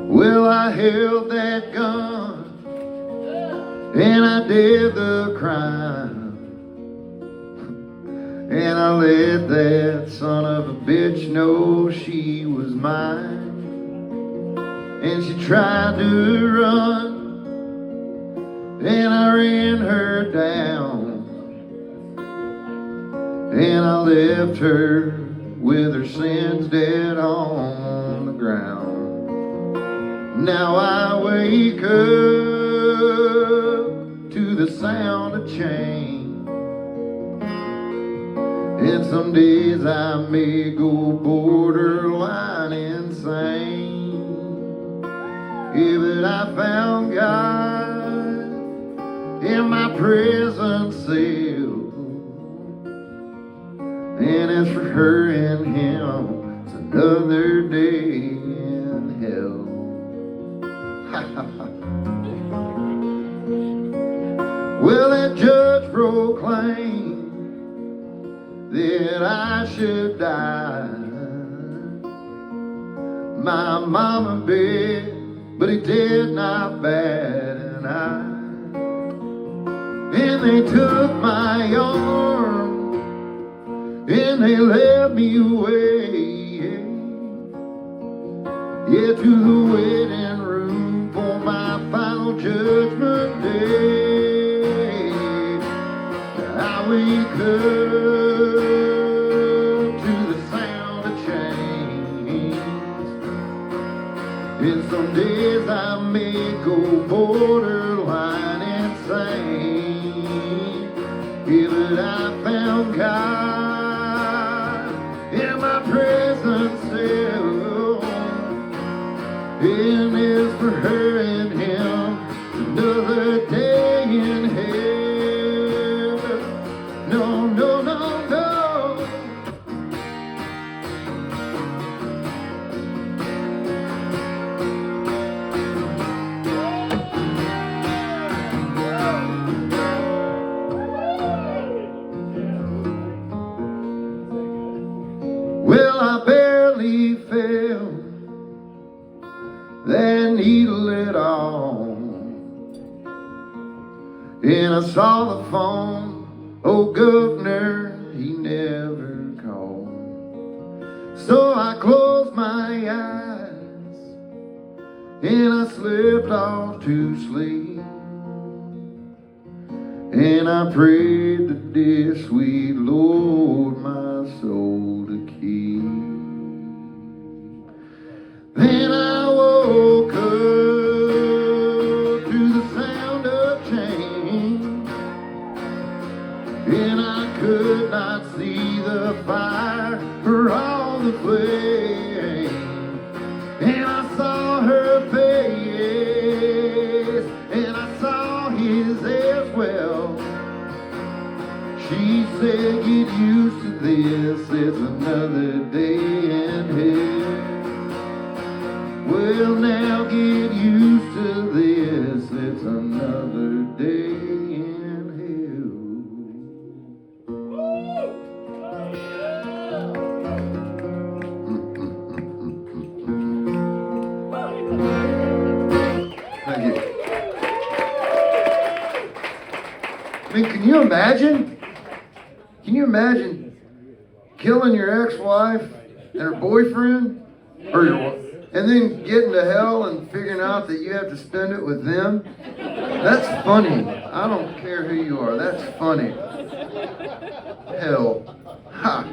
Well, I held that gun and I did the crime, and I let that son of a bitch know she was mine. And she tried to run and I ran her down, and I left her with her sins dead on the ground. Now I wake up to the sound of change, and some days I may go borderline insane. Yeah, but I found God in my prison cell, and as for her and him, it's another day in hell. Well, that judge proclaimed that I should die. My mama begged, but he did not bat an eye. And they took my arm and they led me away, yeah, to the waiting room for my final judgment day. I wake up to the sound of chains, and some days I may go borderline insane. Yeah, but I found God in my prison cell, and as for her and him, another day in hell. No, no, no, no. Well, I barely felt that needle at all, and I saw the phone. Oh, governor, he never called. So I closed my eyes and I slipped off to sleep, and I prayed to dear sweet Lord my soul to keep. Then I woke up to the sound of change, and I could not see the fire for all the flame. And I saw her face, and I saw his as well. She said, get used to this, it's another day in hell. Well, now get used to this, it's another day in hell. Thank you. I mean, can you imagine? Can you imagine killing your ex-wife and her boyfriend, or and then getting to hell and figuring out that you have to spend it with them? That's funny. I don't care who you are. That's funny. Hell. Ha.